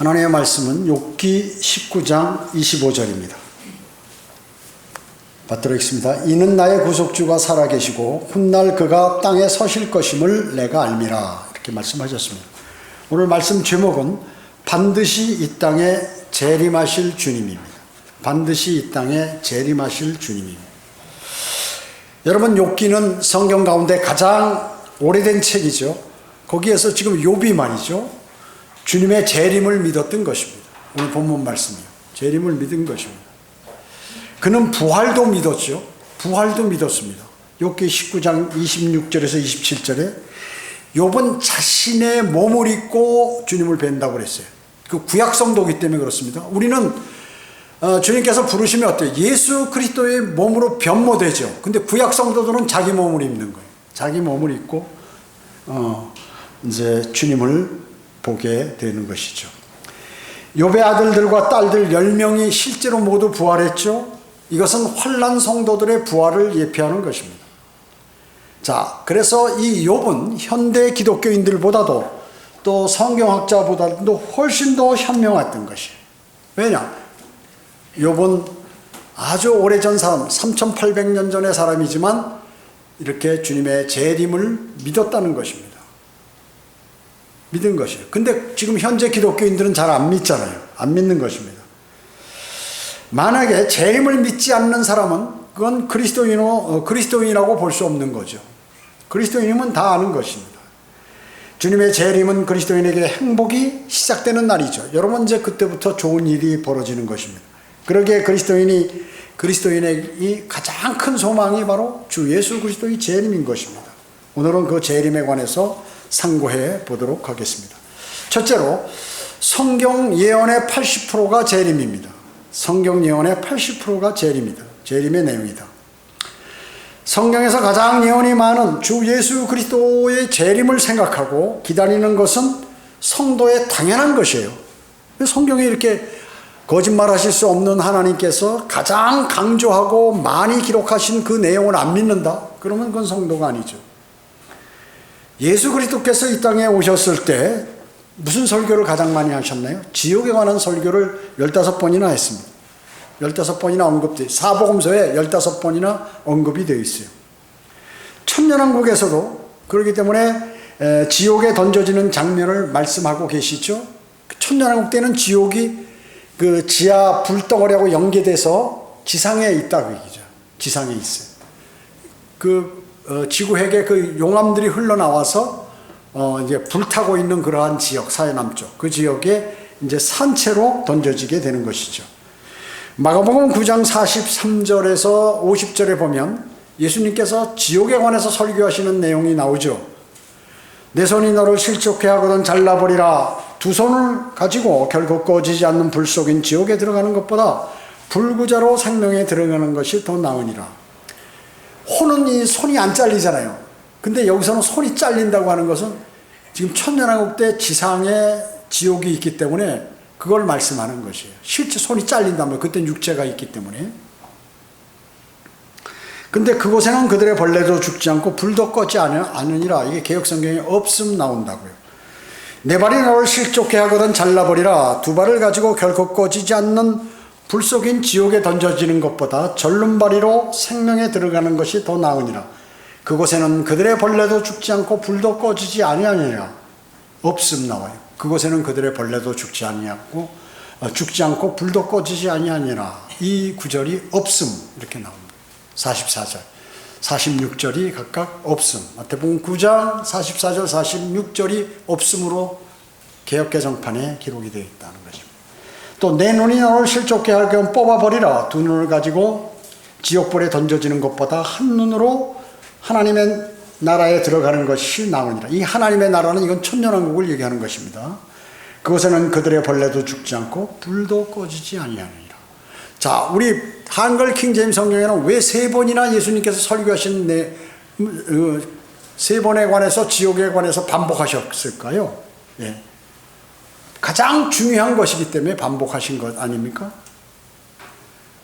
하나님의 말씀은 욥기 19장 25절입니다. 받들어 읽습니다. 이는 나의 구속주가 살아계시고 훗날 그가 땅에 서실 것임을 내가 알미라. 이렇게 말씀하셨습니다. 오늘 말씀 제목은 반드시 이 땅에 재림하실 주님입니다. 반드시 이 땅에 재림하실 주님입니다. 여러분, 욥기는 성경 가운데 가장 오래된 책이죠. 거기에서 지금 욥이 말이죠, 주님의 재림을 믿었던 것입니다. 오늘 본문 말씀이요, 재림을 믿은 것입니다. 그는 부활도 믿었죠. 부활도 믿었습니다. 욥기 19장 26절에서 27절에 욥은 자신의 몸을 입고 주님을 뵌다고 그랬어요. 그 구약 성도이기 때문에 그렇습니다. 우리는 주님께서 부르시면 어때요? 예수 그리스도의 몸으로 변모되죠. 근데 구약 성도들은 자기 몸을 입는 거예요. 자기 몸을 입고 이제 주님을 보게 되는 것이죠. 욥의 아들들과 딸들 10명이 실제로 모두 부활했죠. 이것은 환난 성도들의 부활을 예표하는 것입니다. 자, 그래서 이 욥은 현대 기독교인들보다도 또 성경학자보다도 훨씬 더 현명했던 것이에요. 왜냐? 욥은 아주 오래전 사람, 3800년 전의 사람이지만 이렇게 주님의 재림을 믿었다는 것입니다. 믿은 것이에요. 근데 지금 현재 기독교인들은 잘 안 믿잖아요. 안 믿는 것입니다. 만약에 재림을 믿지 않는 사람은 그건 그리스도인이라고 볼 수 없는 거죠. 그리스도인이면 다 아는 것입니다. 주님의 재림은 그리스도인에게 행복이 시작되는 날이죠. 여러분, 이제 그때부터 좋은 일이 벌어지는 것입니다. 그러기에 그리스도인의 가장 큰 소망이 바로 주 예수 그리스도의 재림인 것입니다. 오늘은 그 재림에 관해서 상고해 보도록 하겠습니다. 첫째로, 성경 예언의 80%가 재림입니다. 성경 예언의 80%가 재림이다. 재림의 내용이다. 성경에서 가장 예언이 많은 주 예수 그리스도의 재림을 생각하고 기다리는 것은 성도의 당연한 것이에요. 성경에 이렇게 거짓말하실 수 없는 하나님께서 가장 강조하고 많이 기록하신 그 내용을 안 믿는다? 그러면 그건 성도가 아니죠. 예수 그리스도께서 이 땅에 오셨을 때 무슨 설교를 가장 많이 하셨나요? 지옥에 관한 설교를 15번이나 했습니다. 15번이나 언급되어, 사복음서에 15번이나 언급이 되어 있어요. 천년왕국에서도 그렇기 때문에 지옥에 던져지는 장면을 말씀하고 계시죠. 천년왕국 때는 지옥이 그 지하 불덩어리하고 연계돼서 지상에 있다고 얘기죠. 지상에 있어요. 지구핵에 그 용암들이 흘러나와서 이제 불타고 있는 그러한 지역, 서해남쪽 그 지역에 이제 산채로 던져지게 되는 것이죠. 마가복음 9장 43절에서 50절에 보면 예수님께서 지옥에 관해서 설교하시는 내용이 나오죠. 내 손이 너를 실족해 하거든 잘라버리라. 두 손을 가지고 결국 꺼지지 않는 불 속인 지옥에 들어가는 것보다 불구자로 생명에 들어가는 것이 더 나으니라. 혼은 이 손이 안 잘리잖아요. 근데 여기서는 손이 잘린다고 하는 것은 지금 천년왕국 때 지상에 지옥이 있기 때문에 그걸 말씀하는 것이에요. 실제 손이 잘린다면 그때는 육체가 있기 때문에. 근데 그곳에는 그들의 벌레도 죽지 않고 불도 꺼지 않으니라. 이게 개역성경에 없음 나온다고요. 내 발이 너를 실족해 하거든 잘라버리라. 두 발을 가지고 결코 꺼지지 않는 불 속인 지옥에 던져지는 것보다 절름발이로 생명에 들어가는 것이 더 나으니라. 그곳에는 그들의 벌레도 죽지 않고 불도 꺼지지 아니하니라. 없음 나와요. 그곳에는 그들의 벌레도 죽지 않고 불도 꺼지지 아니하니라. 이 구절이 없음 이렇게 나옵니다. 44절, 46절이 각각 없음. 마태복음 9장 44절, 46절이 없음으로 개역개정판에 기록이 되어 있다는 것입니다. 또 내 눈이 너를 실족해 할 겸 뽑아버리라. 두 눈을 가지고 지옥불에 던져지는 것보다 한 눈으로 하나님의 나라에 들어가는 것이 나으니라. 이 하나님의 나라는 이건 천년왕국을 얘기하는 것입니다. 그곳에는 그들의 벌레도 죽지 않고 불도 꺼지지 아니하니라. 자, 우리 한글 킹제임스 성경에는 왜 3번이나 예수님께서 설교하신 세 번에 관해서 지옥에 관해서 반복하셨을까요? 예. 가장 중요한 것이기 때문에 반복하신 것 아닙니까?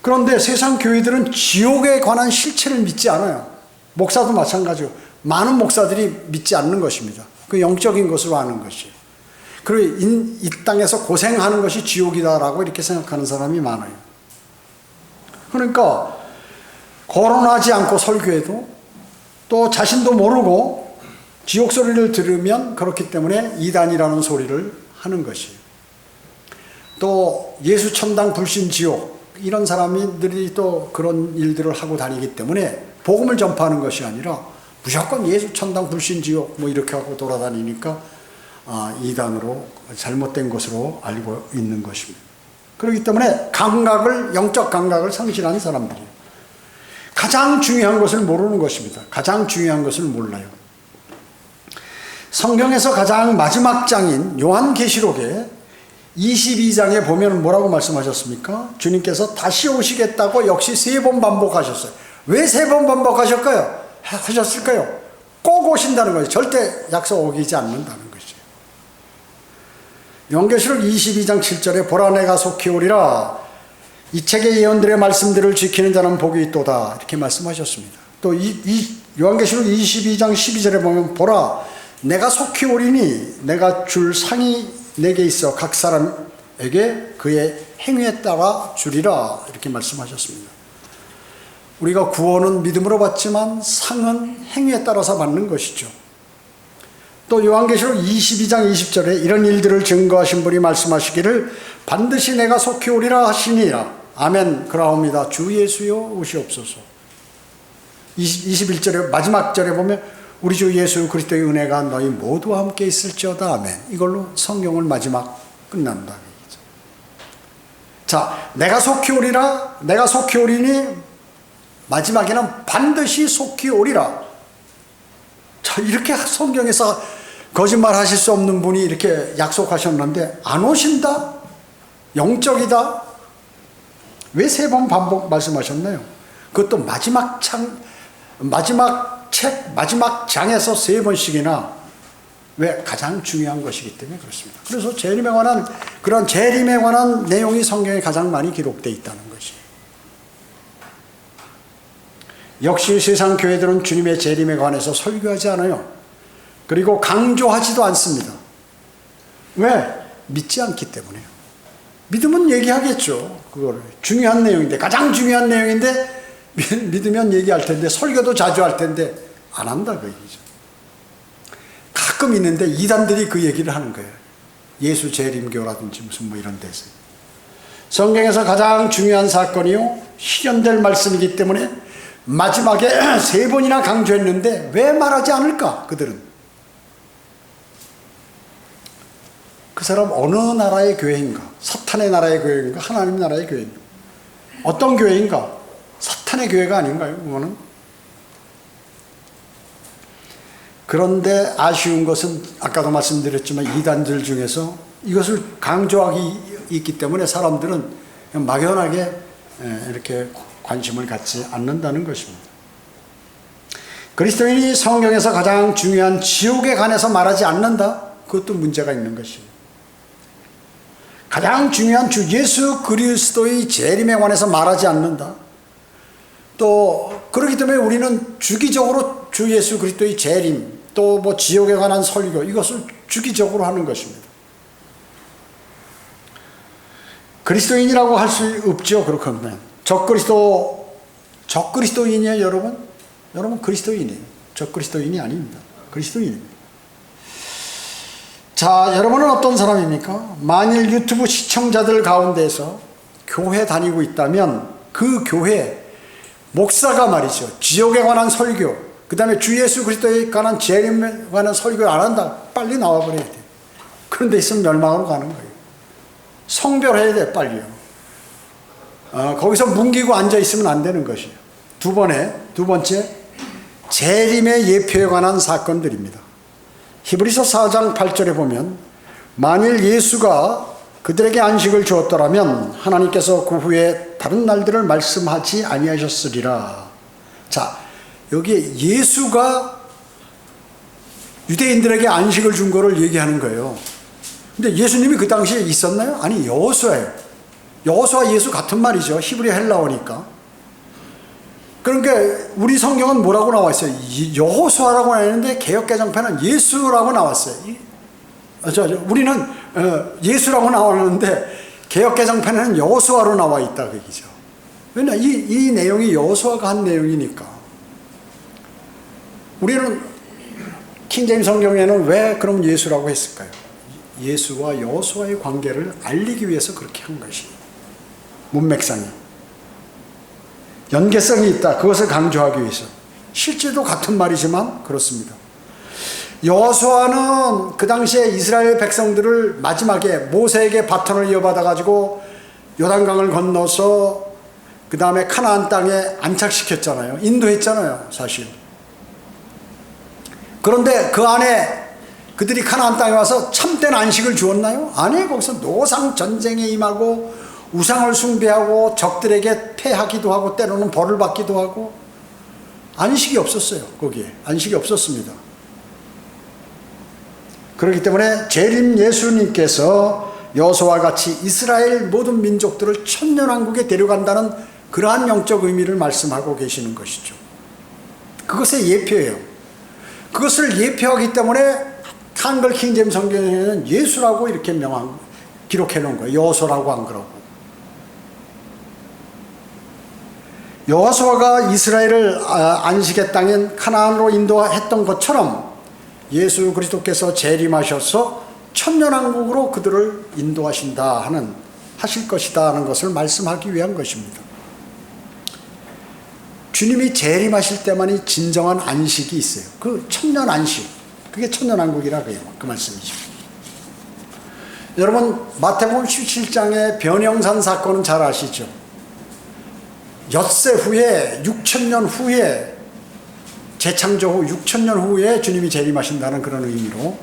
그런데 세상 교회들은 지옥에 관한 실체를 믿지 않아요. 목사도 마찬가지고 많은 목사들이 믿지 않는 것입니다. 그 영적인 것으로 아는 것이에요. 그리고 이 땅에서 고생하는 것이 지옥이다라고 이렇게 생각하는 사람이 많아요. 그러니까 거론하지 않고 설교해도 또 자신도 모르고 지옥 소리를 들으면 그렇기 때문에 이단이라는 소리를 하는 것이에요. 또 예수 천당 불신 지옥 이런 사람들이 또 그런 일들을 하고 다니기 때문에 복음을 전파하는 것이 아니라 무조건 예수 천당 불신 지옥 뭐 이렇게 하고 돌아다니니까 이단으로 잘못된 것으로 알고 있는 것입니다. 그렇기 때문에 영적 감각을 상실한 사람들이에요. 가장 중요한 것을 모르는 것입니다. 가장 중요한 것을 몰라요. 성경에서 가장 마지막 장인 요한계시록에 22장에 보면 뭐라고 말씀하셨습니까? 주님께서 다시 오시겠다고 역시 3번 반복하셨어요. 왜 3번 하셨을까요? 꼭 오신다는 거예요. 절대 약속 어기지 않는다는 것이에요. 요한계시록 22장 7절에 보라 내가 속히 오리라 이 책의 예언들의 말씀들을 지키는 자는 복이 있도다 이렇게 말씀하셨습니다. 또 요한계시록 22장 12절에 보면 보라 내가 속히 오리니 내가 줄 상이 내게 있어 각 사람에게 그의 행위에 따라 주리라 이렇게 말씀하셨습니다. 우리가 구원은 믿음으로 받지만 상은 행위에 따라서 받는 것이죠. 또 요한계시록 22장 20절에 이런 일들을 증거하신 분이 말씀하시기를 반드시 내가 속히 오리라 하시니라. 아멘 그라옵니다. 주 예수여 오시옵소서. 21절에 마지막 절에 보면 우리 주 예수 그리스도의 은혜가 너희 모두와 함께 있을지어다. 아멘. 이걸로 성경을 마지막 끝난다. 자, 내가 속히 오리라. 내가 속히 오리니 마지막에는 반드시 속히 오리라. 자, 이렇게 성경에서 거짓말 하실 수 없는 분이 이렇게 약속하셨는데 안 오신다? 영적이다? 왜 3번 반복 말씀하셨나요? 그것도 마지막 장에서 3번씩이나 왜 가장 중요한 것이기 때문에 그렇습니다. 그래서 그런 재림에 관한 내용이 성경에 가장 많이 기록되어 있다는 것이에요. 역시 세상 교회들은 주님의 재림에 관해서 설교하지 않아요. 그리고 강조하지도 않습니다. 왜? 믿지 않기 때문에요. 믿으면 얘기하겠죠. 그거를 중요한 내용인데 가장 중요한 내용인데 믿으면 얘기할 텐데 설교도 자주 할 텐데 안 한다 그 얘기죠. 가끔 있는데 이단들이 그 얘기를 하는 거예요. 예수 재림교라든지 무슨 뭐 이런 데서. 성경에서 가장 중요한 사건이요 실현될 말씀이기 때문에 마지막에 3번이나 강조했는데 왜 말하지 않을까 그들은. 그 사람 어느 나라의 교회인가? 사탄의 나라의 교회인가? 하나님 나라의 교회인가? 어떤 교회인가? 사탄의 교회가 아닌가요? 그거는? 그런데 아쉬운 것은 아까도 말씀드렸지만 이단들 중에서 이것을 강조하기 있기 때문에 사람들은 그냥 막연하게 이렇게 관심을 갖지 않는다는 것입니다. 그리스도인이 성경에서 가장 중요한 지옥에 관해서 말하지 않는다? 그것도 문제가 있는 것입니다. 가장 중요한 주 예수 그리스도의 재림에 관해서 말하지 않는다. 또 그렇기 때문에 우리는 주기적으로 주 예수 그리스도의 재림 또 뭐 지옥에 관한 설교 이것을 주기적으로 하는 것입니다. 그리스도인이라고 할 수 없죠. 그렇게 하면 적그리스도인이에요 여러분? 여러분 그리스도인이에요. 적그리스도인이 아닙니다. 그리스도인입니다. 자, 여러분은 어떤 사람입니까? 만일 유튜브 시청자들 가운데서 교회 다니고 있다면 그 교회 목사가 말이죠. 지옥에 관한 설교, 그 다음에 주 예수 그리스도에 관한 재림에 관한 설교 안 한다. 빨리 나와버려야 돼. 그런 데 있으면 멸망으로 가는 거예요. 성별해야 돼, 빨리요. 거기서 뭉기고 앉아있으면 안 되는 것이에요. 두 번째, 재림의 예표에 관한 사건들입니다. 히브리서 4장 8절에 보면 만일 예수가 그들에게 안식을 주었더라면 하나님께서 그 후에 다른 날들을 말씀하지 아니하셨으리라. 자, 여기에 예수가 유대인들에게 안식을 준 거를 얘기하는 거예요. 근데 예수님이 그 당시에 있었나요? 아니, 여호수아예요. 여호수아 예수 같은 말이죠. 히브리 헬라어니까. 그러니까 우리 성경은 뭐라고 나와 있어요? 여호수아라고 나와 있는데 개역개정판은 예수라고 나왔어요. 우리는 예수라고 나왔는데 개역개정편에는 여호수아로 나와 있다 그 얘기죠. 왜냐 이 내용이 여호수아가 한 내용이니까. 우리는 킹제임 성경에는 왜 그럼 예수라고 했을까요? 예수와 여호수아의 관계를 알리기 위해서 그렇게 한 것이에요. 문맥상이 연계성이 있다. 그것을 강조하기 위해서. 실제도 같은 말이지만 그렇습니다. 여호수아는 그 당시에 이스라엘 백성들을 마지막에 모세에게 바톤을 이어받아 가지고 요단강을 건너서 그 다음에 가나안 땅에 안착시켰잖아요. 인도했잖아요, 사실. 그런데 그 안에 그들이 가나안 땅에 와서 참된 안식을 주었나요? 아니, 거기서 노상 전쟁에 임하고 우상을 숭배하고 적들에게 패하기도 하고 때로는 벌을 받기도 하고 안식이 없었어요. 거기에 안식이 없었습니다. 그렇기 때문에 재림 예수님께서 여호수아와 같이 이스라엘 모든 민족들을 천년왕국에 데려간다는 그러한 영적 의미를 말씀하고 계시는 것이죠. 그것의 예표예요. 그것을 예표하기 때문에 한글 킹제임 성경에는 예수라고 이렇게 기록해 놓은 거예요. 여호수아라고 안 그러고. 여호수아가 이스라엘을 안식의 땅인 가나안으로 인도했던 것처럼 예수 그리스도께서 재림하셔서 천년왕국으로 그들을 인도하신다 하실 것이다 하는 것을 말씀하기 위한 것입니다. 주님이 재림하실 때만이 진정한 안식이 있어요. 그 천년 안식, 그게 천년왕국이라고 해요. 그 말씀이죠. 여러분, 마태복음 17장의 변형산 사건은 잘 아시죠? 엿새 후에 6,000년 후에 재창조 후 6,000년 후에 주님이 재림하신다는 그런 의미로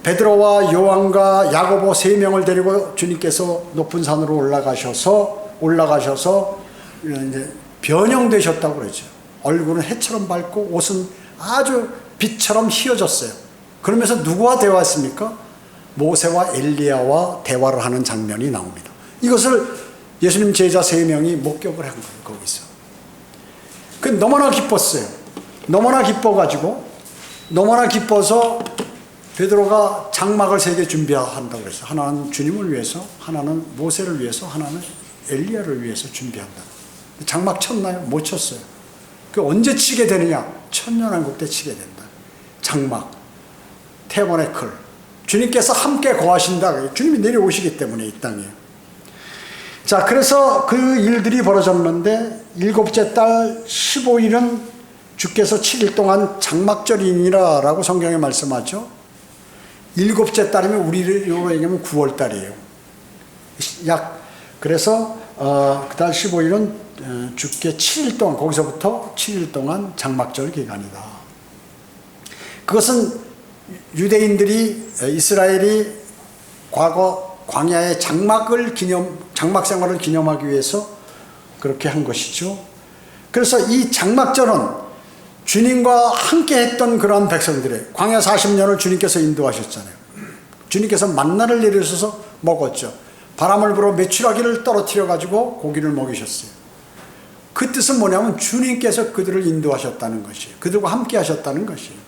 베드로와 요한과 야고보 3명을 데리고 주님께서 높은 산으로 올라가셔서 이제 변형되셨다고 그러죠. 얼굴은 해처럼 밝고 옷은 아주 빛처럼 휘어졌어요. 그러면서 누구와 대화했습니까? 모세와 엘리야와 대화를 하는 장면이 나옵니다. 이것을 예수님 제자 3명이 목격을 한 거예요. 거기서. 그 너무나 기뻤어요. 너무나 기뻐서 베드로가 장막을 3개 준비한다고 그랬어요. 하나는 주님을 위해서, 하나는 모세를 위해서, 하나는 엘리야를 위해서 준비한다. 장막 쳤나요? 못 쳤어요. 그 언제 치게 되느냐? 천년왕국 때 치게 된다. 장막, 태버네클. 주님께서 함께 거하신다. 주님이 내려오시기 때문에 이 땅에. 자, 그래서 그 일들이 벌어졌는데 7째 달 15일은 주께서 7일 동안 장막절이니라 라고 성경에 말씀하죠. 7째 달이면 우리로 얘기하면 9월 달이에요. 그래서 그 달 15일은 주께 7일 동안, 거기서부터 7일 동안 장막절 기간이다. 그것은 유대인들이, 이스라엘이 과거 광야의 장막 생활을 기념하기 위해서 그렇게 한 것이죠. 그래서 이 장막절은 주님과 함께 했던 그러한 백성들의 광야 40년을 주님께서 인도하셨잖아요. 주님께서 만나를 내리셔서 먹었죠. 바람을 불어 메추라기를 떨어뜨려 가지고 고기를 먹이셨어요. 그 뜻은 뭐냐면 주님께서 그들을 인도하셨다는 것이에요. 그들과 함께 하셨다는 것이에요.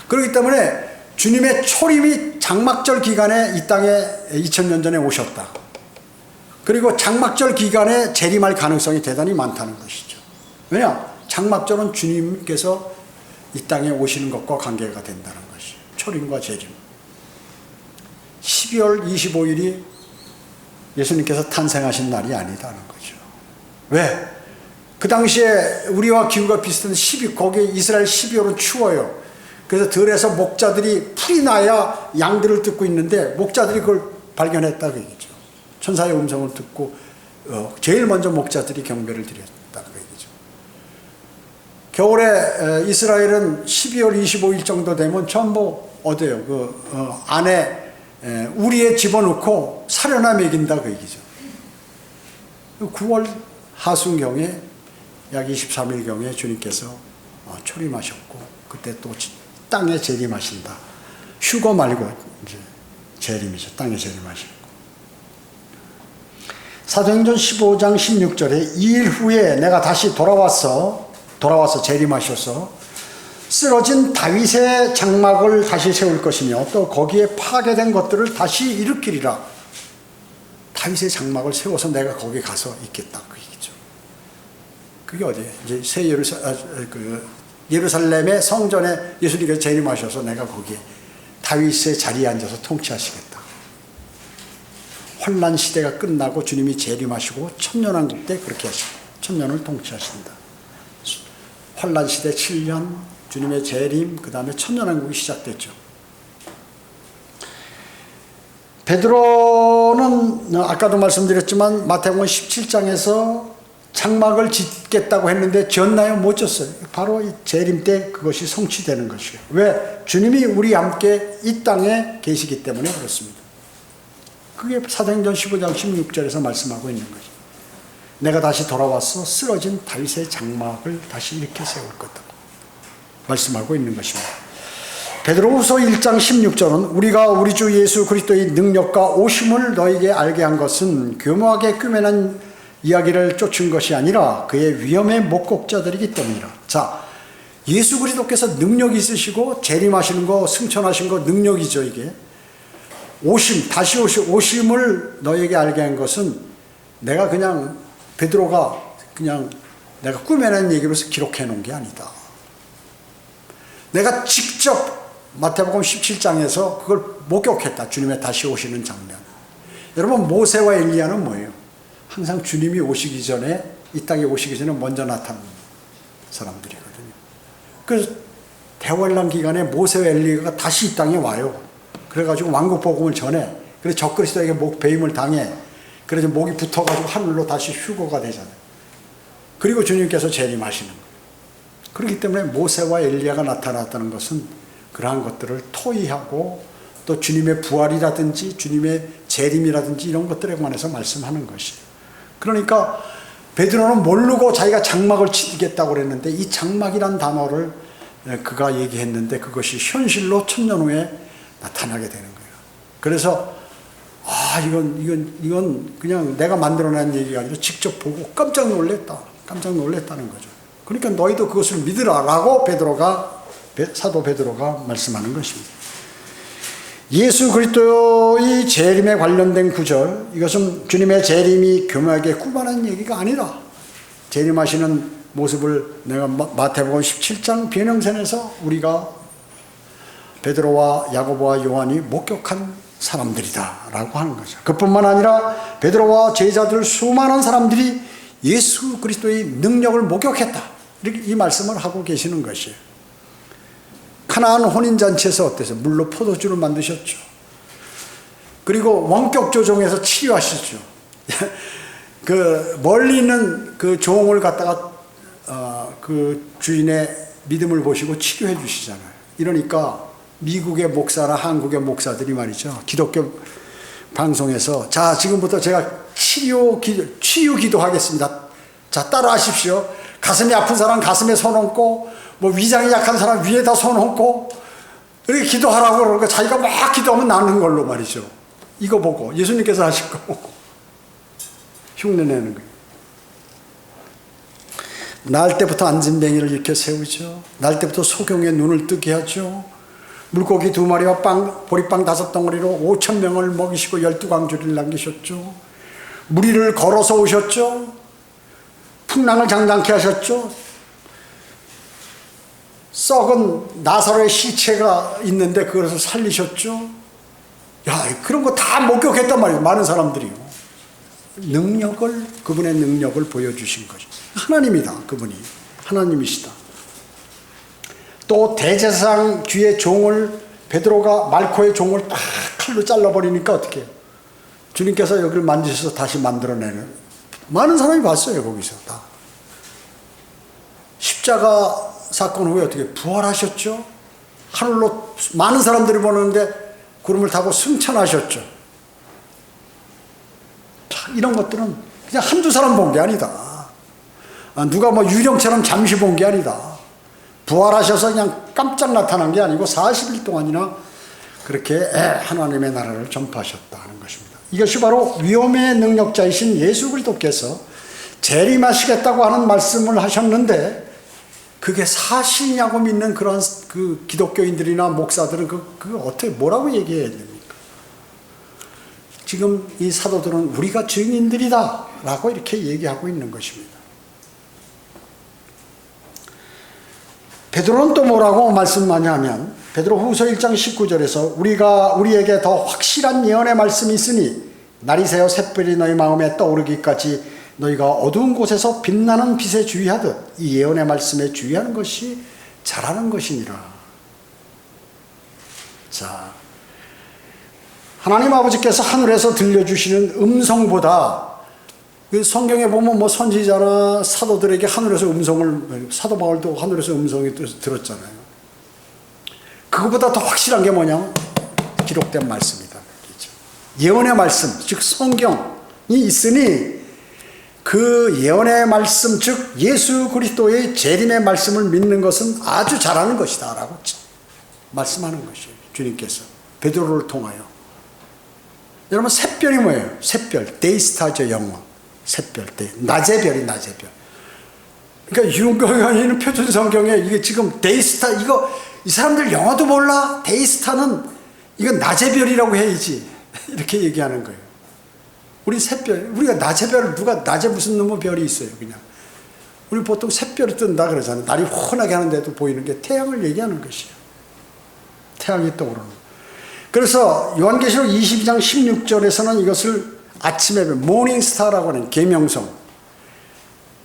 그렇기 때문에 주님의 초림이 장막절 기간에 이 땅에 2000년 전에 오셨다. 그리고 장막절 기간에 재림할 가능성이 대단히 많다는 것이죠. 왜냐? 장막절은 주님께서 이 땅에 오시는 것과 관계가 된다는 것이에요. 초림과 재림. 12월 25일이 예수님께서 탄생하신 날이 아니다는 거죠. 왜? 그 당시에 우리와 기후가 비슷한 거기 이스라엘 12월은 추워요. 그래서 들에서 목자들이 풀이 나야 양들을 뜯고 있는데 목자들이 그걸 발견했다고 얘기죠. 천사의 음성을 듣고 제일 먼저 목자들이 경배를 드렸다고 얘기죠. 겨울에 이스라엘은 12월 25일 정도 되면 전부 어디에요? 안에 우리에 집어넣고 사려나 먹인다 그 얘기죠. 9월 하순경에 약 23일경에 주님께서 초림하셨고 그때 또 땅에 재림하신다. 휴거 말고 이제 재림이죠. 땅에 재림하시고. 사도행전 15장 16절에 2일 후에 내가 다시 돌아와서 재림하셔서 쓰러진 다윗의 장막을 다시 세울 것이며 또 거기에 파괴된 것들을 다시 일으키리라. 다윗의 장막을 세워서 내가 거기 가서 있겠다. 그 얘기죠. 그게 어디예요? 이제 새 예루살렘의 성전에 예수님께서 재림하셔서 내가 거기에 다윗의 자리에 앉아서 통치하시겠다. 환난 시대가 끝나고 주님이 재림하시고 천년왕국 때 그렇게 하시고 천년을 통치하신다. 환난 시대 7년, 주님의 재림, 그 다음에 천년왕국이 시작됐죠. 베드로는 아까도 말씀드렸지만 마태복음 17장에서 장막을 짓겠다고 했는데 지었나요? 못 지었어요. 바로 이 재림 때 그것이 성취되는 것이에요. 왜? 주님이 우리 함께 이 땅에 계시기 때문에 그렇습니다. 그게 사도행전 15장 16절에서 말씀하고 있는 거죠. 내가 다시 돌아와서 쓰러진 다윗의 장막을 다시 일으켜 세울 거다 말씀하고 있는 것입니다. 베드로후서 1장 16절은 우리가 우리 주 예수 그리스도의 능력과 오심을 너에게 알게 한 것은 교묘하게 꿰매는 이야기를 쫓은 것이 아니라 그의 위엄의 목격자들이기 때문이라. 자, 예수 그리스도께서 능력이 있으시고 재림하시는 거, 승천하신 거 능력이죠. 이게 오심, 다시 오심을 너에게 알게 한 것은 내가 그냥 베드로가 그냥 내가 꾸며낸 얘기로서 기록해 놓은 게 아니다. 내가 직접 마태복음 17장에서 그걸 목격했다. 주님의 다시 오시는 장면. 여러분, 모세와 엘리야는 뭐예요? 항상 주님이 오시기 전에, 이 땅에 오시기 전에 먼저 나타난 사람들이거든요. 그래서 대환란 기간에 모세와 엘리야가 다시 이 땅에 와요. 그래가지고 왕국 복음을 전해. 그래서 적그리스도에게 배임을 당해. 그래서 목이 붙어가지고 하늘로 다시 휴거가 되잖아요. 그리고 주님께서 재림하시는 거예요. 그렇기 때문에 모세와 엘리야가 나타났다는 것은 그러한 것들을 토의하고 또 주님의 부활이라든지 주님의 재림이라든지 이런 것들에 관해서 말씀하는 것이에요. 그러니까 베드로는 모르고 자기가 장막을 짓겠다고 그랬는데 이 장막이란 단어를 그가 얘기했는데 그것이 현실로 천년 후에 나타나게 되는 거예요. 그래서 이건 그냥 내가 만들어낸 얘기가 아니라 직접 보고 깜짝 놀랬다는 거죠. 그러니까 너희도 그것을 믿으라라고 사도 베드로가 말씀하는 것입니다. 예수 그리스도의 재림에 관련된 구절, 이것은 주님의 재림이 교묘하게 꾸며낸 얘기가 아니라 재림하시는 모습을 내가 마태복음 17장 변형선에서 우리가 베드로와 야고보와 요한이 목격한 사람들이다 라고 하는 거죠. 그뿐만 아니라 베드로와 제자들 수많은 사람들이 예수 그리스도의 능력을 목격했다, 이렇게 이 말씀을 하고 계시는 것이에요. 가나안 혼인잔치에서 어땠어요? 물로 포도주를 만드셨죠. 그리고 원격 조종해서 치료하셨죠. 그 멀리 있는 그 종을 갖다가 그 주인의 믿음을 보시고 치료해 주시잖아요. 이러니까 미국의 목사나 한국의 목사들이 말이죠, 기독교 방송에서 자, 지금부터 제가 치유 기도하겠습니다. 자, 따라하십시오. 가슴이 아픈 사람 가슴에 손 얹고, 뭐 위장이 약한 사람 위에다 손 얹고 이렇게 기도하라고 그러니까 자기가 막 기도하면 낫는 걸로 말이죠. 이거 보고 예수님께서 하실 거 흉내내는 거예요. 날 때부터 안진뱅이를 일으켜 세우죠. 날 때부터 소경의 눈을 뜨게 하죠. 물고기 2마리와 보리빵 5덩어리로 5,000명을 먹이시고 12광주리를 남기셨죠. 무리를 걸어서 오셨죠. 풍랑을 장담케 하셨죠. 썩은 나사로의 시체가 있는데 그것을 살리셨죠. 야, 그런 거 다 목격했단 말이에요. 많은 사람들이요. 그분의 능력을 보여주신 거죠. 하나님이다. 그분이 하나님이시다. 또 대제사장 뒤에 종을, 베드로가 말코의 종을 딱 칼로 잘라버리니까 어떻게 해요? 주님께서 여기를 만지셔서 다시 만들어내는, 많은 사람이 봤어요. 거기서 다 십자가 사건 후에 어떻게 부활하셨죠? 하늘로 많은 사람들이 보는데 구름을 타고 승천하셨죠. 이런 것들은 그냥 한두 사람 본 게 아니다. 누가 뭐 유령처럼 잠시 본 게 아니다. 부활하셔서 그냥 깜짝 나타난 게 아니고 40일 동안이나 그렇게 하나님의 나라를 전파하셨다는 것입니다. 이것이 바로 위엄의 능력자이신 예수 그리스도께서 재림하시겠다고 하는 말씀을 하셨는데, 그게 사실이냐고 믿는 그런 그 기독교인들이나 목사들은 그거 어떻게 뭐라고 얘기해야 됩니까? 지금 이 사도들은 우리가 증인들이다 라고 이렇게 얘기하고 있는 것입니다. 베드로는 또 뭐라고 말씀하냐면 베드로 후서 1장 19절에서 우리에게 더 확실한 예언의 말씀이 있으니 날이 새어 샛별이 너희 마음에 떠오르기까지 너희가 어두운 곳에서 빛나는 빛에 주의하듯 이 예언의 말씀에 주의하는 것이 잘하는 것이니라. 자, 하나님 아버지께서 하늘에서 들려주시는 음성보다 그 성경에 보면 뭐 선지자나 사도들에게 하늘에서 음성을, 사도 바울도 하늘에서 음성이 들었잖아요. 그거보다 더 확실한 게 뭐냐면 기록된 말씀이다. 예언의 말씀, 즉 성경이 있으니 그 예언의 말씀, 즉 예수 그리스도의 재림의 말씀을 믿는 것은 아주 잘하는 것이다 라고 말씀하는 것이에요. 주님께서 베드로를 통하여. 여러분 샛별이 뭐예요? 샛별, 데이스타죠. 영어 샛별, 낮의 별이 낮의 별. 그러니까 윤경현이는 표준 성경에 이게 지금 데이스타, 이거 이 사람들 영어도 몰라? 데이스타는 이건 낮의 별이라고 해야지 이렇게 얘기하는 거예요. 우리 샛별, 우리가 낮의 별을 누가 낮에 무슨 놈의 별이 있어요. 그냥 우리 보통 샛별이 뜬다 그러잖아요. 날이 훤하게 하는데도 보이는 게 태양을 얘기하는 것이에요. 태양이 떠오르는. 그래서 요한계시록 22장 16절에서는 이것을 아침의 별, 모닝스타라고 하는 계명성.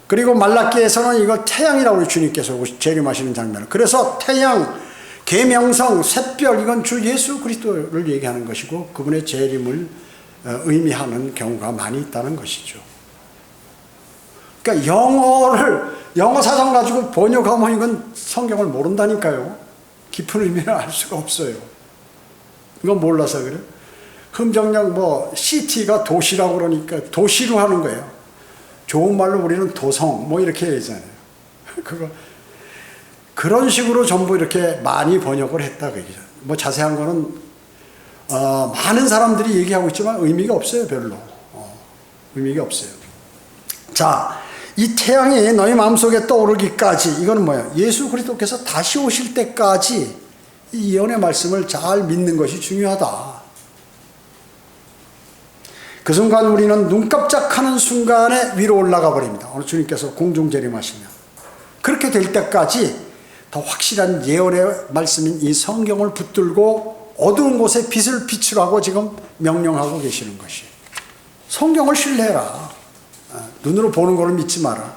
그리고 말라기에서는 이걸 태양이라고 주님께서 재림하시는 장면을. 그래서 태양, 계명성, 샛별, 이건 주 예수 그리스도를 얘기하는 것이고 그분의 재림을 의미하는 경우가 많이 있다는 것이죠. 그러니까 영어 사전 가지고 번역하면 이건 성경을 모른다니까요. 깊은 의미를 알 수가 없어요. 이건 몰라서 그래요. 흠정령 뭐 시티가 도시라고 그러니까 도시로 하는 거예요. 좋은 말로 우리는 도성 뭐 이렇게 얘기하잖아요. 그런 식으로 전부 이렇게 많이 번역을 했다 그 얘기죠. 뭐 자세한 거는 많은 사람들이 얘기하고 있지만 의미가 없어요. 별로 의미가 없어요. 자, 이 태양이 너희 마음속에 떠오르기까지, 이거는 뭐야? 예수 그리스도께서 다시 오실 때까지 이 예언의 말씀을 잘 믿는 것이 중요하다. 그 순간 우리는 눈 깜짝하는 순간에 위로 올라가 버립니다. 오늘 주님께서 공중 재림하시면 그렇게 될 때까지 더 확실한 예언의 말씀인 이 성경을 붙들고 어두운 곳에 빛을 비추라고 지금 명령하고 계시는 것이에요. 성경을 신뢰해라. 눈으로 보는 것을 믿지 마라.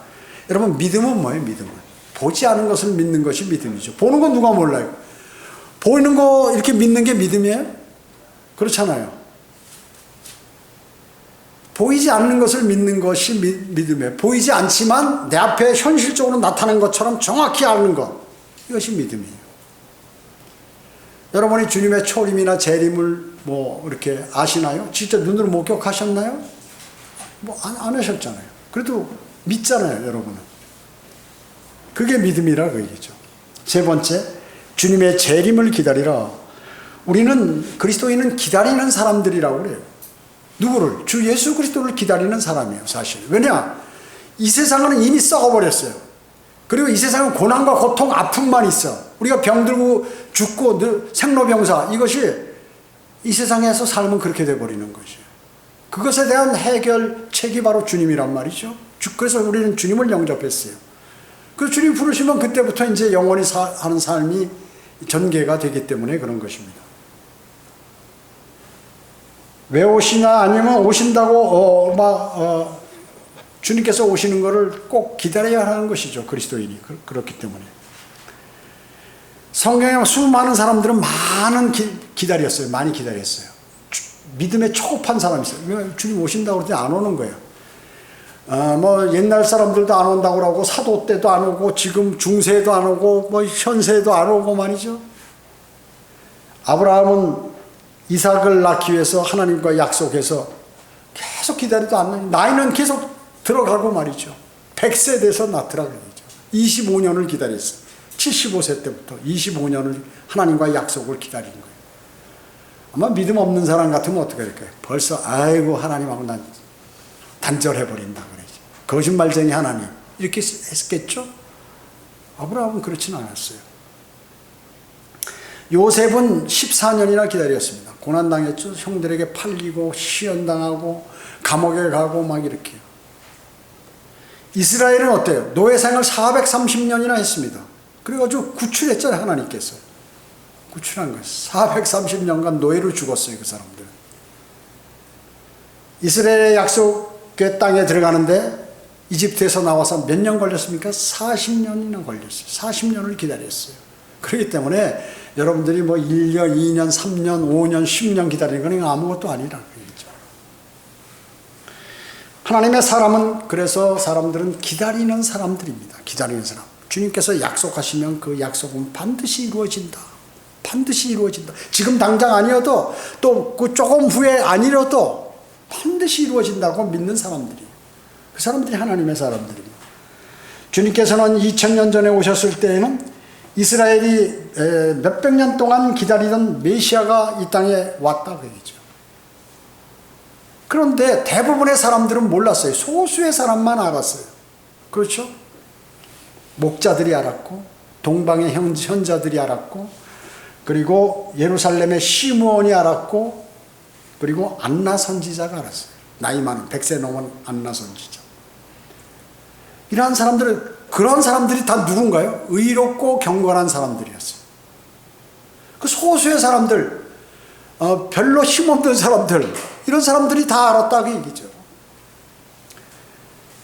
여러분 믿음은 뭐예요? 믿음은 보지 않은 것을 믿는 것이 믿음이죠. 보는 건 누가 몰라요? 보이는 거 이렇게 믿는 게 믿음이에요? 그렇잖아요. 보이지 않는 것을 믿는 것이 믿음이에요. 보이지 않지만 내 앞에 현실적으로 나타난 것처럼 정확히 아는 것, 이것이 믿음이에요. 여러분이 주님의 초림이나 재림을 뭐 이렇게 아시나요? 진짜 눈으로 목격하셨나요? 뭐 안 하셨잖아요. 그래도 믿잖아요, 여러분은. 그게 믿음이라 그 얘기죠. 세 번째, 주님의 재림을 기다리라. 우리는 그리스도인은 기다리는 사람들이라고 그래요. 누구를? 주 예수 그리스도를 기다리는 사람이에요, 사실. 왜냐? 이 세상은 이미 썩어버렸어요. 그리고 이 세상은 고난과 고통, 아픔만 있어. 우리가 병들고 죽고 늘 생로병사, 이것이 이 세상에서 살면 그렇게 돼버리는 것이에요. 그것에 대한 해결책이 바로 주님이란 말이죠. 그래서 우리는 주님을 영접했어요. 그래서 주님 부르시면 그때부터 이제 영원히 하는 삶이 전개가 되기 때문에 그런 것입니다. 왜 오시나 아니면 오신다고 주님께서 오시는 것을 꼭 기다려야 하는 것이죠. 그리스도인이. 그렇기 때문에. 성경에 수많은 사람들은 기다렸어요. 많이 기다렸어요. 믿음에 초급한 사람이 있어요. 주님 오신다고 그러더니 안 오는 거예요. 뭐 옛날 사람들도 안 온다고 그러고 사도 때도 안 오고 지금 중세도 안 오고 뭐 현세도 안 오고 말이죠. 아브라함은 이삭을 낳기 위해서 하나님과 약속해서 계속 기다리도 않는, 나이는 계속 들어가고 말이죠. 100세 돼서 낳더라 그러죠. 25년을 기다렸어요. 75세 때부터 25년을 하나님과 약속을 기다리는 거예요. 아마 믿음 없는 사람 같으면 어떻게 할까요? 벌써 아이고 하나님하고 난 단절해버린다 그러죠. 거짓말쟁이 하나님 이렇게 했겠죠? 아브라함은 그렇지는 않았어요. 요셉은 14년이나 기다렸습니다. 고난당했죠. 형들에게 팔리고 시연당하고 감옥에 가고 막 이렇게. 이스라엘은 어때요? 노예 생활 430년이나 했습니다. 그래가지고 구출했잖아요. 하나님께서 구출한 거예요. 430년간 노예로 죽었어요. 그 사람들은. 이스라엘의 약속의 땅에 들어가는데 이집트에서 나와서 몇 년 걸렸습니까? 40년이나 걸렸어요. 40년을 기다렸어요. 그렇기 때문에 여러분들이 뭐 1년, 2년, 3년, 5년, 10년 기다리는 건 아무것도 아니라는 얘기죠. 하나님의 사람은, 그래서 사람들은 기다리는 사람들입니다. 기다리는 사람. 주님께서 약속하시면 그 약속은 반드시 이루어진다. 반드시 이루어진다. 지금 당장 아니어도 또 그 조금 후에 아니어도 반드시 이루어진다고 믿는 사람들이, 그 사람들이 하나님의 사람들입니다. 주님께서는 2000년 전에 오셨을 때에는 이스라엘이 몇백 년 동안 기다리던 메시아가 이 땅에 왔다고 얘기죠. 그런데 대부분의 사람들은 몰랐어요. 소수의 사람만 알았어요. 그렇죠? 목자들이 알았고, 동방의 현자들이 알았고, 그리고 예루살렘의 시므온이 알았고, 그리고 안나 선지자가 알았어요. 나이 많은 100세 넘은 안나 선지자. 이러한 사람들은, 그런 사람들이 다 누군가요? 의롭고 경건한 사람들이었어요. 그 소수의 사람들, 별로 힘없는 사람들, 이런 사람들이 다 알았다고 얘기죠.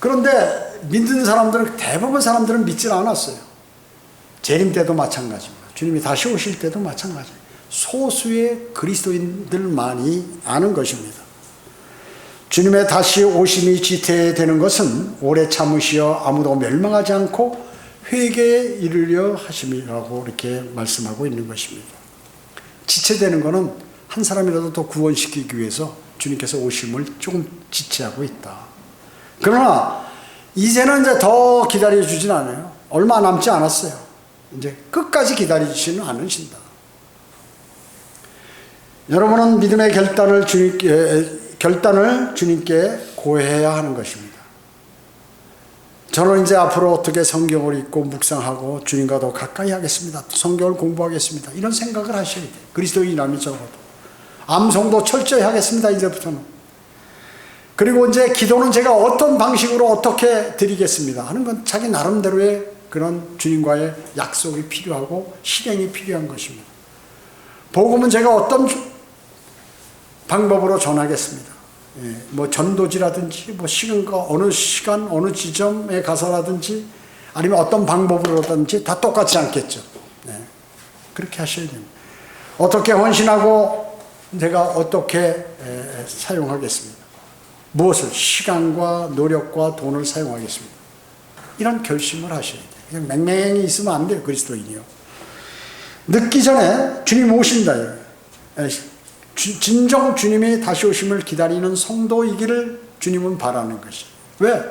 그런데 믿는 사람들은, 대부분 사람들은 믿질 않았어요. 재림 때도 마찬가지입니다. 주님이 다시 오실 때도 마찬가지예요. 소수의 그리스도인들만이 아는 것입니다. 주님의 다시 오심이 지체되는 것은 오래 참으시어 아무도 멸망하지 않고 회개에 이르려 하심이라고 이렇게 말씀하고 있는 것입니다. 지체되는 것은 한 사람이라도 더 구원시키기 위해서 주님께서 오심을 조금 지체하고 있다. 그러나 이제는 이제 더 기다려주진 않아요. 얼마 남지 않았어요. 이제 끝까지 기다리지는 않으신다. 여러분은 믿음의 결단을 주님께 고해야 하는 것입니다. 저는 이제 앞으로 어떻게 성경을 읽고 묵상하고 주님과 더 가까이 하겠습니다. 성경을 공부하겠습니다. 이런 생각을 하셔야 돼요. 그리스도인이라면 적어도. 암송도 철저히 하겠습니다. 이제부터는. 그리고 이제 기도는 제가 어떤 방식으로 어떻게 드리겠습니다 하는 건 자기 나름대로의 그런 주님과의 약속이 필요하고 실행이 필요한 것입니다. 복음은 제가 어떤 방법으로 전하겠습니다. 뭐 전도지라든지 뭐 어느 시간 어느 지점에 가서라든지 아니면 어떤 방법으로든지 다 똑같지 않겠죠. 그렇게 하셔야 됩니다. 어떻게 헌신하고 제가 어떻게 사용하겠습니다. 무엇을? 시간과 노력과 돈을 사용하겠습니다. 이런 결심을 하셔야 돼요. 그냥 맹맹히 있으면 안 돼요. 그리스도인이요. 늦기 전에 주님 오신다. 진정 주님이 다시 오심을 기다리는 성도이기를 주님은 바라는 것이. 왜?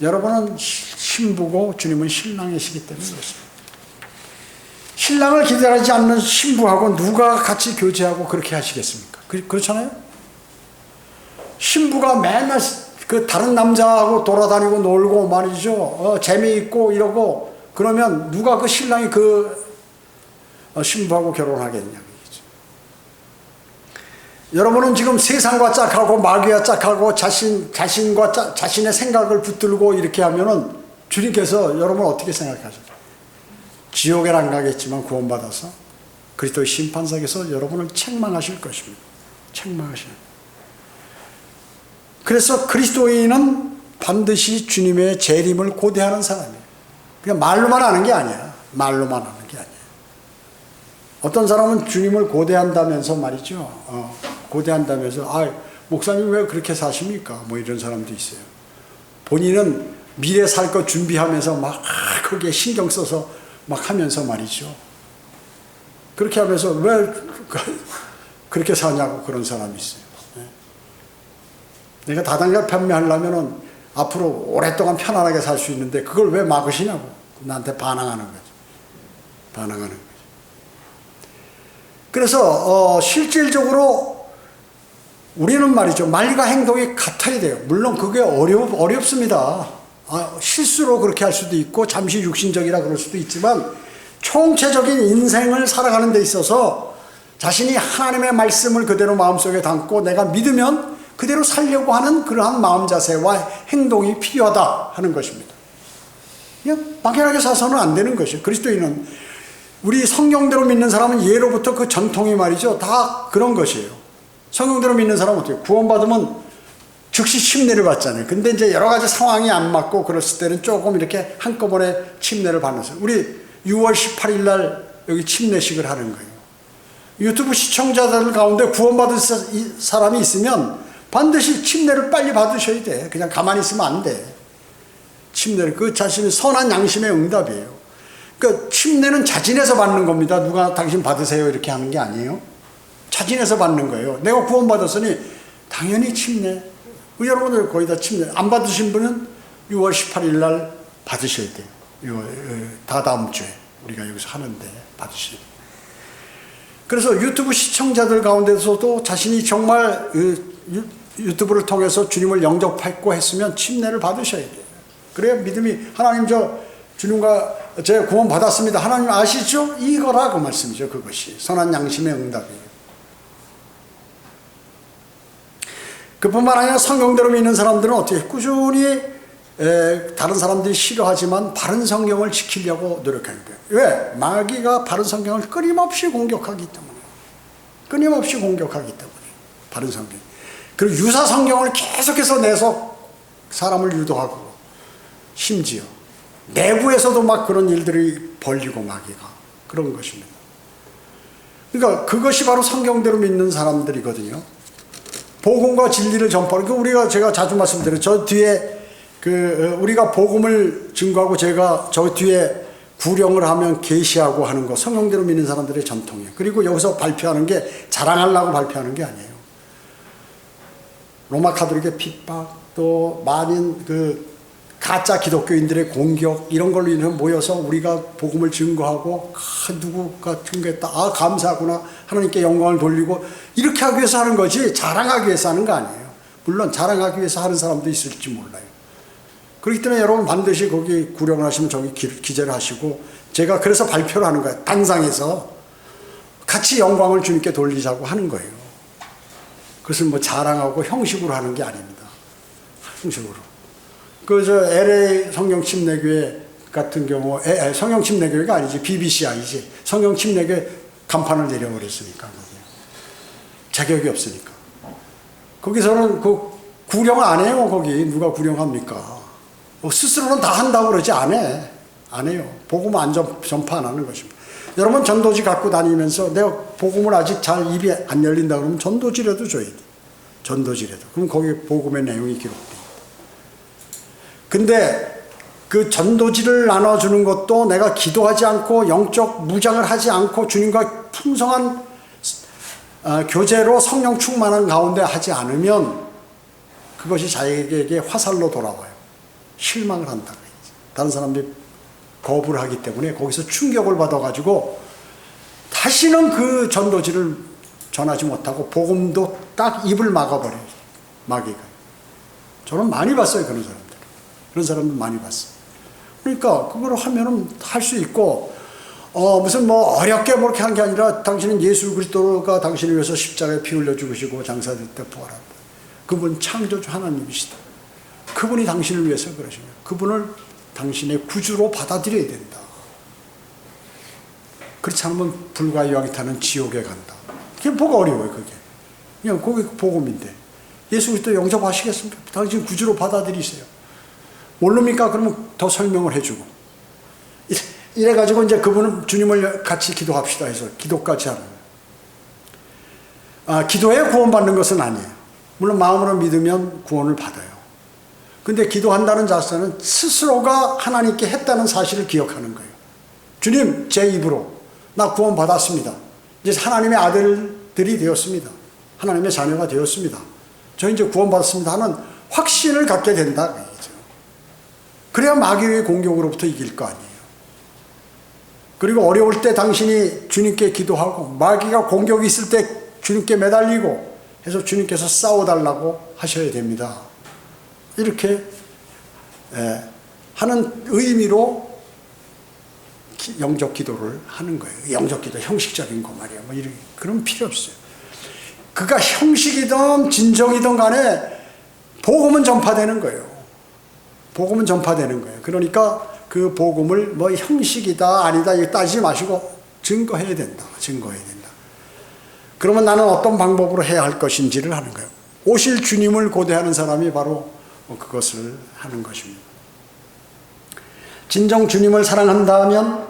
여러분은 신부고 주님은 신랑이시기 때문에 그렇습니다. 신랑을 기다리지 않는 신부하고 누가 같이 교제하고 그렇게 하시겠습니까? 그렇잖아요? 신부가 맨날 그 다른 남자하고 돌아다니고 놀고 말이죠. 재미있고 이러고 그러면 누가 그 신랑이 그 신부하고 결혼하겠냐. 여러분은 지금 세상과 짝하고 마귀와 짝하고 자신과 자신의 생각을 붙들고 이렇게 하면은 주님께서 여러분 어떻게 생각하세요? 지옥에 안 가겠지만 구원받아서 그리스도의 심판석에서 여러분을 책망하실 것입니다. 책망하셔요. 그래서 그리스도인은 반드시 주님의 재림을 고대하는 사람이에요. 그냥 말로만 하는 게 아니야. 말로만 하는 게 아니에요. 어떤 사람은 주님을 고대한다면서 말이죠. 고대한다면서 목사님 왜 그렇게 사십니까? 뭐 이런 사람도 있어요. 본인은 미래 살 거 준비하면서 막 거기에 신경 써서 막 하면서 말이죠. 그렇게 하면서 왜 그렇게 사냐고 그런 사람이 있어요. 내가 다단계 판매하려면은 앞으로 오랫동안 편안하게 살 수 있는데 그걸 왜 막으시냐고 나한테 반항하는 거죠. 반항하는 거죠. 그래서 실질적으로 우리는 말이죠. 말과 행동이 같아야 돼요. 물론 그게 어렵습니다. 실수로 그렇게 할 수도 있고 잠시 육신적이라 그럴 수도 있지만 총체적인 인생을 살아가는 데 있어서 자신이 하나님의 말씀을 그대로 마음속에 담고 내가 믿으면 그대로 살려고 하는 그러한 마음 자세와 행동이 필요하다 하는 것입니다. 그냥 막연하게 사서는 안 되는 것이에요. 그리스도인은 우리 성경대로 믿는 사람은 예로부터 그 전통이 말이죠. 다 그런 것이에요. 성경대로 믿는 사람은 어떻게 구원받으면 즉시 침례를 받잖아요. 근데 이제 여러 가지 상황이 안 맞고 그랬을 때는 조금 이렇게 한꺼번에 침례를 받는 거예요. 우리 6월 18일 날 여기 침례식을 하는 거예요. 유튜브 시청자들 가운데 구원받은 사람이 있으면 반드시 침례를 빨리 받으셔야 돼. 그냥 가만히 있으면 안 돼. 침례를 그 자신의 선한 양심의 응답이에요. 그러니까 침례는 자진해서 받는 겁니다. 누가 당신 받으세요 이렇게 하는 게 아니에요. 자진해서 받는 거예요. 내가 구원받았으니 당연히 침례. 여러분들 거의 다 침례. 안 받으신 분은 6월 18일 날 받으셔야 돼요. 이거 다 다음 주에 우리가 여기서 하는데 받으셔야 돼요. 그래서 유튜브 시청자들 가운데서도 자신이 정말 유튜브를 통해서 주님을 영접했고 했으면 침례를 받으셔야 돼요. 그래야 믿음이 하나님 주님과 제 구원 받았습니다. 하나님 아시죠? 이거라 그 말씀이죠. 그것이 선한 양심의 응답이에요. 그뿐만 아니라 성경대로 믿는 사람들은 어떻게 꾸준히 다른 사람들이 싫어하지만 바른 성경을 지키려고 노력하는 거예요. 왜? 마귀가 바른 성경을 끊임없이 공격하기 때문에. 끊임없이 공격하기 때문에. 바른 성경. 그리고 유사 성경을 계속해서 내서 사람을 유도하고 심지어 내부에서도 막 그런 일들이 벌리고 마귀가 그런 것입니다. 그러니까 그것이 바로 성경대로 믿는 사람들이거든요. 복음과 진리를 전파하는 우리가 제가 자주 말씀드려요. 저 뒤에 우리가 복음을 증거하고 제가 저 뒤에 구령을 하면 계시하고 하는 거 성경대로 믿는 사람들의 전통이에요. 그리고 여기서 발표하는 게 자랑하려고 발표하는 게 아니에요. 로마 카톨릭의 핍박 또 많은 가짜 기독교인들의 공격 이런 걸로 인해서 모여서 우리가 복음을 증거하고 누구가 증거했다 감사하구나 하나님께 영광을 돌리고 이렇게 하기 위해서 하는 거지 자랑하기 위해서 하는 거 아니에요. 물론 자랑하기 위해서 하는 사람도 있을지 몰라요. 그렇기 때문에 여러분 반드시 거기 구령을 하시면 저기 기재를 하시고 제가 그래서 발표를 하는 거예요. 단상에서 같이 영광을 주님께 돌리자고 하는 거예요. 그것을 뭐 자랑하고 형식으로 하는 게 아닙니다. 형식으로. LA 성경침례교회 같은 경우, 성경침례교회가 아니지, BBCI지. 성경침례교회 간판을 내려버렸으니까. 자격이 없으니까. 거기서는 구령 안 해요, 거기. 누가 구령합니까? 스스로는 다 한다고 그러지, 안 해. 안 해요. 복음 안 전파 안 하는 것입니다. 여러분 전도지 갖고 다니면서 내가 복음을 아직 잘 입이 안 열린다 그러면 전도지라도 줘야 돼. 전도지라도. 그럼 거기 복음의 내용이 기록돼. 근데 그 전도지를 나눠주는 것도 내가 기도하지 않고 영적 무장을 하지 않고 주님과 풍성한 교제로 성령 충만한 가운데 하지 않으면 그것이 자기에게 화살로 돌아와요. 실망을 한다. 다른 사람들이 거부를 하기 때문에 거기서 충격을 받아가지고 다시는 그 전도지를 전하지 못하고 복음도 딱 입을 막아버려요. 마귀가. 저는 많이 봤어요. 그런 사람들. 그런 사람들 많이 봤어요. 그러니까 그걸 하면은 할 수 있고 무슨 뭐 어렵게 그렇게 한 게 아니라 당신은 예수 그리스도가 당신을 위해서 십자가에 피 흘려 죽으시고 장사될 때 부활한다. 그분 창조주 하나님이시다. 그분이 당신을 위해서 그러시면 그분을 당신의 구주로 받아들여야 된다. 그렇지 않으면 불과 유황이 타는 지옥에 간다. 그게 뭐가 어려워요, 그게. 그냥 그게 복음인데. 예수 그리스도 영접하시겠습니까? 당신 구주로 받아들이세요. 모릅니까? 그러면 더 설명을 해주고. 이래가지고 이제 그분은 주님을 같이 기도합시다 해서 기도까지 하는. 기도해 구원받는 것은 아니에요. 물론 마음으로 믿으면 구원을 받아요. 근데 기도한다는 자세는 스스로가 하나님께 했다는 사실을 기억하는 거예요. 주님, 제 입으로 나 구원 받았습니다. 이제 하나님의 아들들이 되었습니다. 하나님의 자녀가 되었습니다. 저 이제 구원 받았습니다 하는 확신을 갖게 된다. 그래야 마귀의 공격으로부터 이길 거 아니에요. 그리고 어려울 때 당신이 주님께 기도하고 마귀가 공격이 있을 때 주님께 매달리고 해서 주님께서 싸워달라고 하셔야 됩니다. 이렇게 하는 의미로 영적 기도를 하는 거예요. 영적 기도 형식적인 거 말이야. 뭐 이런 그런 필요 없어요. 그가 형식이든 진정이든 간에 복음은 전파되는 거예요. 복음은 전파되는 거예요. 그러니까 그 복음을 뭐 형식이다 아니다 이거 따지지 마시고 증거해야 된다. 증거해야 된다. 그러면 나는 어떤 방법으로 해야 할 것인지를 하는 거예요. 오실 주님을 고대하는 사람이 바로 그것을 하는 것입니다. 진정 주님을 사랑한다면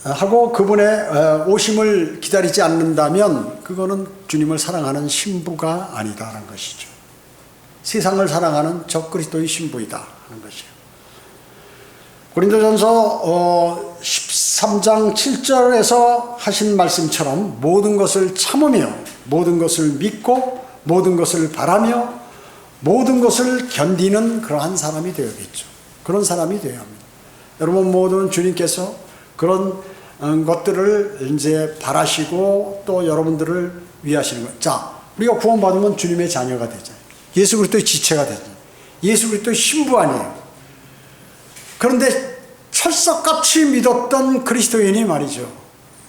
하고 그분의 오심을 기다리지 않는다면 그거는 주님을 사랑하는 신부가 아니다라는 것이죠. 세상을 사랑하는 적그리스도의 신부이다 하는 것이에요. 고린도전서 13장 7절에서 하신 말씀처럼 모든 것을 참으며 모든 것을 믿고 모든 것을 바라며 모든 것을 견디는 그러한 사람이 되어야겠죠. 그런 사람이 되어야 합니다. 여러분 모든 주님께서 그런 것들을 이제 바라시고 또 여러분들을 위하시는 거예요. 자, 우리가 구원받으면 주님의 자녀가 되잖아요. 예수 그리스도의 지체가 되잖아요. 예수 그리스도의 신부 아니에요. 그런데 철석같이 믿었던 그리스도인이 말이죠.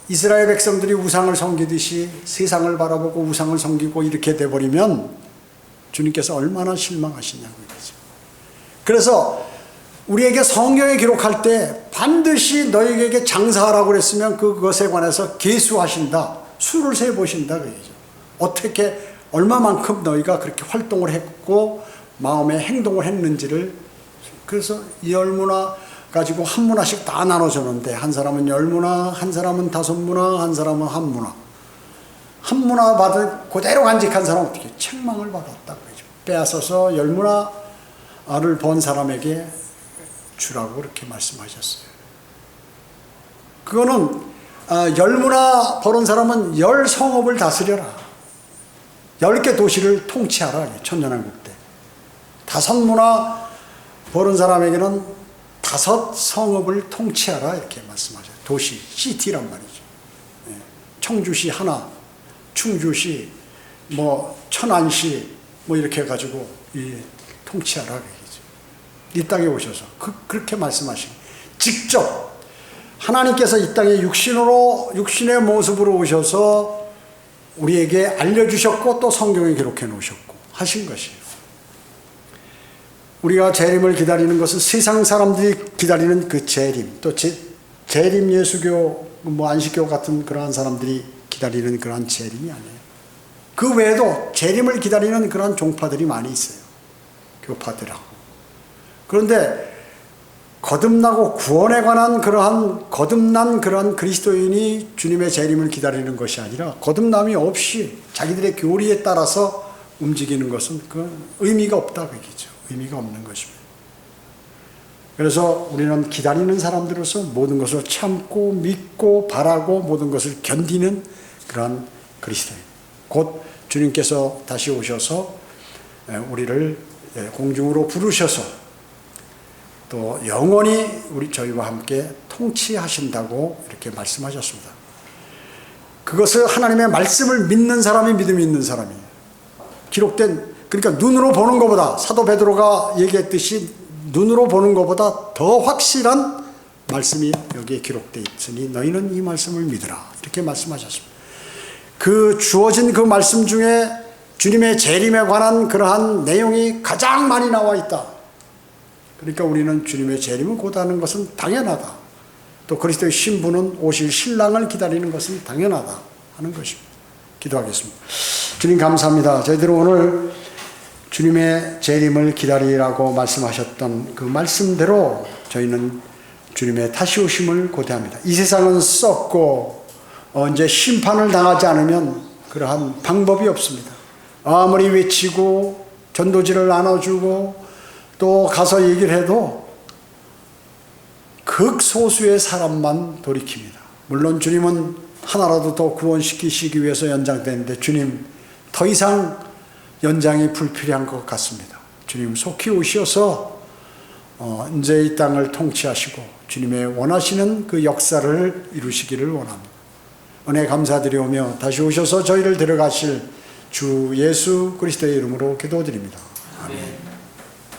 이스라엘 백성들이 우상을 섬기듯이 세상을 바라보고 우상을 섬기고 이렇게 돼버리면 주님께서 얼마나 실망하시냐고 이거죠. 그래서 우리에게 성경에 기록할 때 반드시 너희에게 장사하라고 그랬으면 그것에 관해서 계수하신다. 수를 세보신다 그 얘기죠. 어떻게 얼마만큼 너희가 그렇게 활동을 했고 마음의 행동을 했는지를. 그래서 10문화 가지고 한 문화씩 다 나눠줬는데 한 사람은 10문화, 한 사람은 5문화, 한 사람은 1문화. 한 문화 받은 그대로 간직한 사람은 어떻게 책망을 받았다 그러죠. 빼앗아서 10문화를 번 사람에게 주라고 그렇게 말씀하셨어요. 그거는 10문화 벌은 사람은 10성읍을 다스려라. 10개 도시를 통치하라. 천년왕국 때. 5문화 벌은 사람에게는 5성읍을 통치하라 이렇게 말씀하셨어요. 도시, 시티란 말이죠. 청주시 하나, 충주시, 뭐 천안시 뭐 이렇게 해가지고 통치하라 얘기죠. 이 땅에 오셔서 그렇게 말씀하신 직접 하나님께서 이 땅에 육신의 모습으로 오셔서 우리에게 알려주셨고 또 성경에 기록해 놓으셨고 하신 것이에요. 우리가 재림을 기다리는 것은 세상 사람들이 기다리는 그 재림, 또 재림 예수교, 뭐 안식교 같은 그러한 사람들이 기다리는 그러한 재림이 아니에요. 그 외에도 재림을 기다리는 그러한 종파들이 많이 있어요. 교파들하고. 그런데 거듭나고 구원에 관한 거듭난 그러한 그리스도인이 주님의 재림을 기다리는 것이 아니라 거듭남이 없이 자기들의 교리에 따라서 움직이는 것은 그 의미가 없다 그 얘기죠. 의미가 없는 것입니다. 그래서 우리는 기다리는 사람들로서 모든 것을 참고 믿고 바라고 모든 것을 견디는 그러한 그리스도인. 곧 주님께서 다시 오셔서 우리를 공중으로 부르셔서 또 영원히 저희와 함께 통치하신다고 이렇게 말씀하셨습니다. 그것을 하나님의 말씀을 믿는 사람이 믿음이 있는 사람이에요. 기록된 그러니까 눈으로 보는 것보다 사도 베드로가 얘기했듯이 눈으로 보는 것보다 더 확실한 말씀이 여기에 기록되어 있으니 너희는 이 말씀을 믿으라 이렇게 말씀하셨습니다. 그 주어진 그 말씀 중에 주님의 재림에 관한 그러한 내용이 가장 많이 나와 있다. 그러니까 우리는 주님의 재림을 고대하는 것은 당연하다. 또 그리스도의 신부는 오실 신랑을 기다리는 것은 당연하다 하는 것입니다. 기도하겠습니다. 주님 감사합니다. 저희들은 오늘 주님의 재림을 기다리라고 말씀하셨던 그 말씀대로 저희는 주님의 다시 오심을 고대합니다. 이 세상은 썩고 이제 심판을 당하지 않으면 그러한 방법이 없습니다. 아무리 외치고 전도지를 나눠주고 또 가서 얘기를 해도 극소수의 사람만 돌이킵니다. 물론 주님은 하나라도 더 구원시키시기 위해서 연장되는데 주님 더 이상 연장이 불필요한 것 같습니다. 주님 속히 오셔서 이제 이 땅을 통치하시고 주님의 원하시는 그 역사를 이루시기를 원합니다. 은혜 감사드리오며 다시 오셔서 저희를 데려가실 주 예수 그리스도의 이름으로 기도드립니다. 아멘.